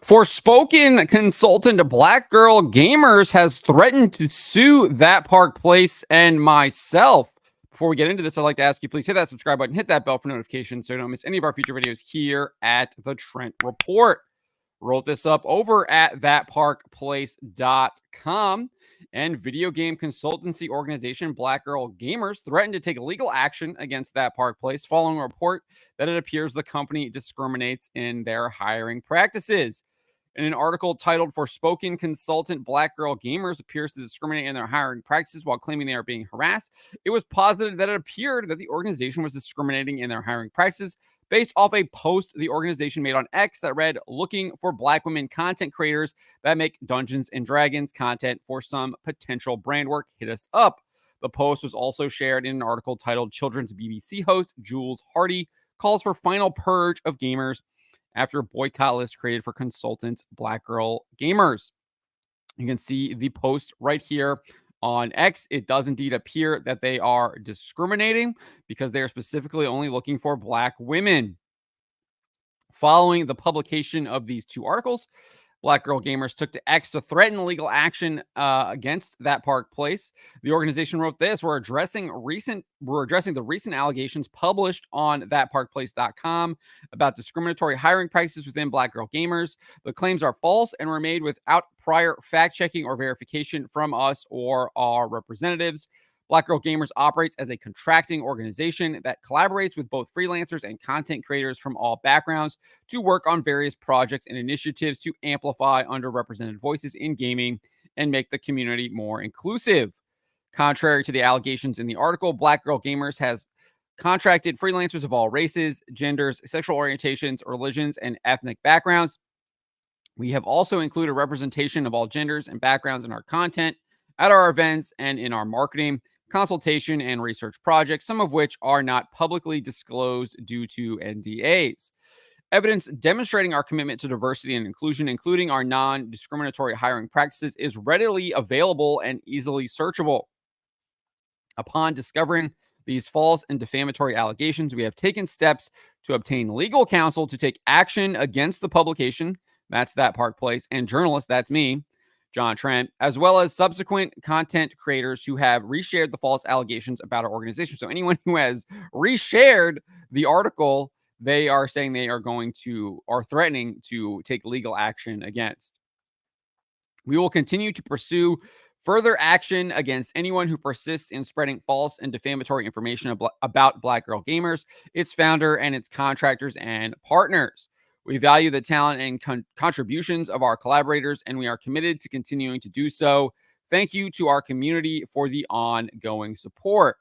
Forspoken consultant Black Girl Gamers has threatened to sue That Park Place and myself. Before we get into this, I'd like to ask you, please hit that subscribe button, hit that bell for notifications so you don't miss any of our future videos here at the Trent Report. Wrote this up over at thatparkplace.com. And video game consultancy organization Black Girl Gamers threatened to take legal action against That Park Place following a report that it appears the company discriminates in their hiring practices. In an article titled "Forspoken Consultant Black Girl Gamers Appears to Discriminate in Their Hiring Practices While Claiming They Are Being Harassed," it was posited that it appeared that the organization was discriminating in their hiring practices based off a post the organization made on X that read, "Looking for Black women content creators that make Dungeons and Dragons content for some potential brand work. Hit us up." The post was also shared in an article titled "Children's BBC Host Jules Hardy Calls for Final Purge of Gamers After a Boycott List Created for Consultants Black Girl Gamers." You can see the post right here on X. It does indeed appear that they are discriminating because they are specifically only looking for Black women. Following the publication of these two articles, Black Girl Gamers took to X to threaten legal action against That Park Place. The organization wrote this: We're addressing the recent allegations published on thatparkplace.com about discriminatory hiring practices within Black Girl Gamers. The claims are false and were made without prior fact-checking or verification from us or our representatives. Black Girl Gamers operates as a contracting organization that collaborates with both freelancers and content creators from all backgrounds to work on various projects and initiatives to amplify underrepresented voices in gaming and make the community more inclusive. Contrary to the allegations in the article, Black Girl Gamers has contracted freelancers of all races, genders, sexual orientations, religions, and ethnic backgrounds. We have also included representation of all genders and backgrounds in our content, at our events, and in our marketing, consultation, and research projects, some of which are not publicly disclosed due to NDAs. Evidence demonstrating our commitment to diversity and inclusion, including our non-discriminatory hiring practices, is readily available and easily searchable. Upon discovering these false and defamatory allegations, we have taken steps to obtain legal counsel to take action against the publication, that's That Park Place, and journalists, that's me, John Trent, as well as subsequent content creators who have reshared the false allegations about our organization. So anyone who has reshared the article, they are saying they are threatening to take legal action against. We will continue to pursue further action against anyone who persists in spreading false and defamatory information about Black Girl Gamers, its founder, and its contractors and partners. We value the talent and contributions of our collaborators, and we are committed to continuing to do so. Thank you to our community for the ongoing support.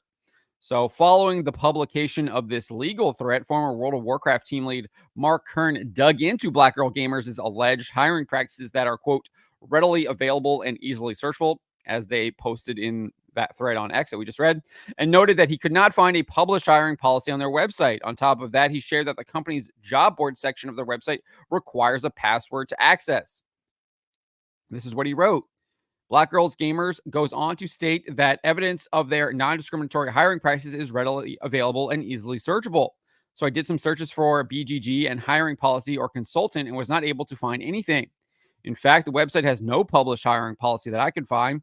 So following the publication of this legal threat, former World of Warcraft team lead Mark Kern dug into Black Girl Gamers' alleged hiring practices that are, quote, readily available and easily searchable, as they posted in that thread on X that we just read, and noted that he could not find a published hiring policy on their website. On top of that, he shared that the company's job board section of their website requires a password to access. This is what he wrote. Black Girls Gamers goes on to state that evidence of their non-discriminatory hiring practices is readily available and easily searchable. So I did some searches for BGG and hiring policy or consultant and was not able to find anything. In fact, the website has no published hiring policy that I could find.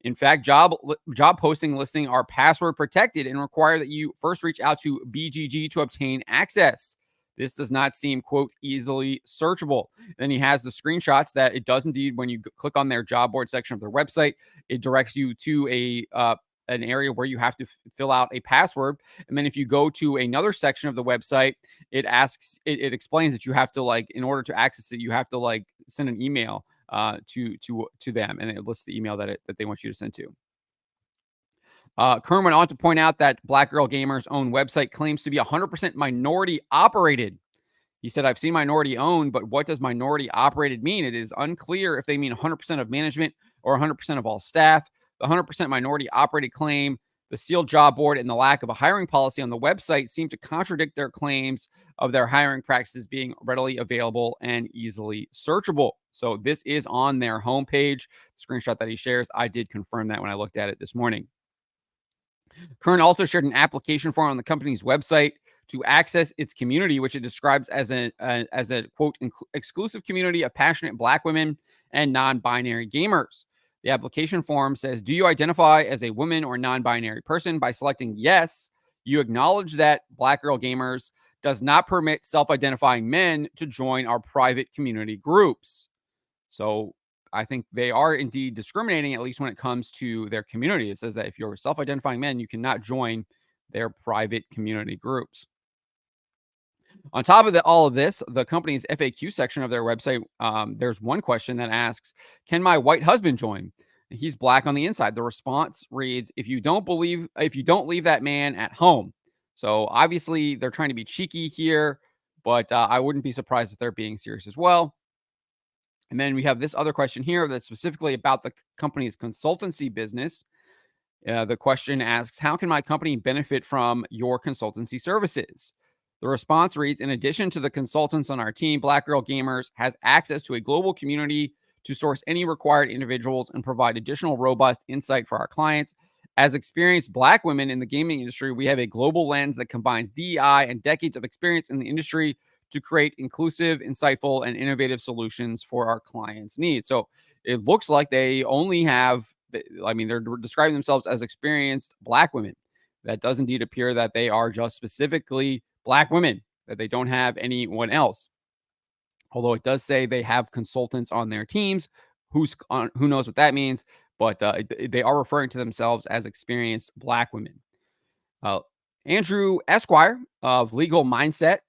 In fact, job posting listing are password protected and require that you first reach out to BGG to obtain access. This does not seem, quote, easily searchable. Then he has the screenshots that it does indeed, when you click on their job board section of their website, it directs you to an area where you have to fill out a password. And then if you go to another section of the website, it explains that you have to, like, in order to access it, you have to, like, send an email to them, and it lists the email that they want you to send to. Kern went on to point out that Black Girl Gamers' own website claims to be 100% minority operated. He said, "I've seen minority owned, but what does minority operated mean? It is unclear if they mean 100% of management or 100% of all staff. The 100% minority operated claim, the sealed job board, and the lack of a hiring policy on the website seem to contradict their claims of their hiring practices being readily available and easily searchable." So this is on their homepage. The screenshot that he shares, I did confirm that when I looked at it this morning. Kern also shared an application form on the company's website to access its community, which it describes as a quote exclusive community of passionate Black women and non-binary gamers. The application form says, do you identify as a woman or non-binary person? By selecting yes, you acknowledge that Black Girl Gamers does not permit self-identifying men to join our private community groups. So I think they are indeed discriminating, at least when it comes to their community. It says that if you're self-identifying men, you cannot join their private community groups. On top of all of this, the company's FAQ section of their website, there's one question that asks, can my white husband join? He's Black on the inside. The response reads, if you don't leave that man at home. So obviously they're trying to be cheeky here, but I wouldn't be surprised if they're being serious as well. And then we have this other question here that's specifically about the company's consultancy business. The question asks, how can my company benefit from your consultancy services? The response reads, in addition to the consultants on our team, Black Girl Gamers has access to a global community to source any required individuals and provide additional robust insight for our clients. As experienced Black women in the gaming industry, we have a global lens that combines DEI and decades of experience in the industry to create inclusive, insightful, and innovative solutions for our clients' needs. So it looks like they only have, they're describing themselves as experienced Black women. That does indeed appear that they are just specifically Black women, that they don't have anyone else. Although it does say they have consultants on their teams. Who knows what that means? But they are referring to themselves as experienced Black women. Andrew Esquire of Legal Mindset,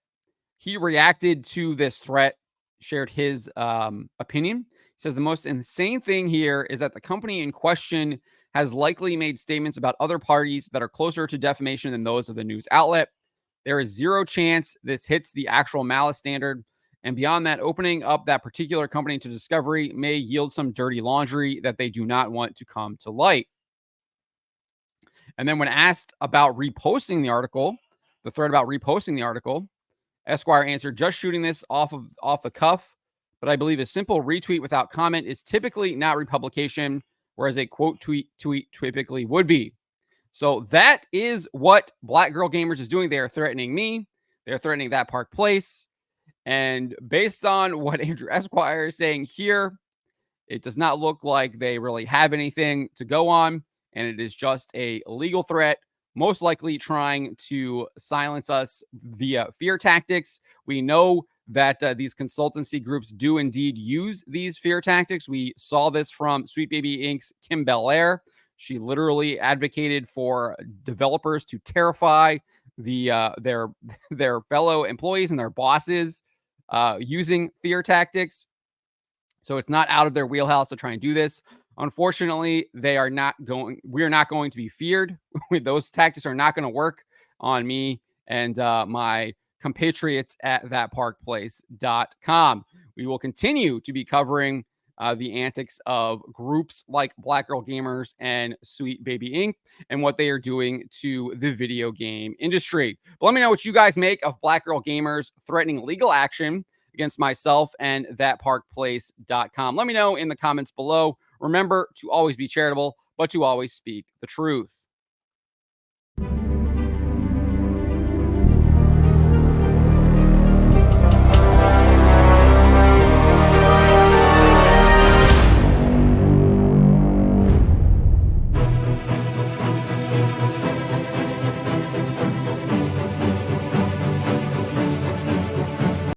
he reacted to this threat, shared his opinion. He says the most insane thing here is that the company in question has likely made statements about other parties that are closer to defamation than those of the news outlet. There is zero chance this hits the actual malice standard. And beyond that, opening up that particular company to discovery may yield some dirty laundry that they do not want to come to light. And then when asked about reposting the article, the thread about reposting the article, Esquire answered, just shooting this off the cuff, but I believe a simple retweet without comment is typically not republication, whereas a quote tweet typically would be. So that is what Black Girl Gamers is doing. They are threatening me. They're threatening that Park Place. And based on what Andrew Esquire is saying here, it does not look like they really have anything to go on. And it is just a legal threat, most likely trying to silence us via fear tactics. We know that these consultancy groups do indeed use these fear tactics. We saw this from Sweet Baby Inc.'s Kim Belair. She literally advocated for developers to terrify their fellow employees and their bosses using fear tactics. So it's not out of their wheelhouse to try and do this. Unfortunately, we're not going to be feared. Those tactics are not going to work on me and my compatriots at thatparkplace.com. We will continue to be covering the antics of groups like Black Girl Gamers and Sweet Baby Inc. and what they are doing to the video game industry. But let me know what you guys make of Black Girl Gamers threatening legal action against myself and thatparkplace.com. Let me know in the comments below. Remember to always be charitable, but to always speak the truth.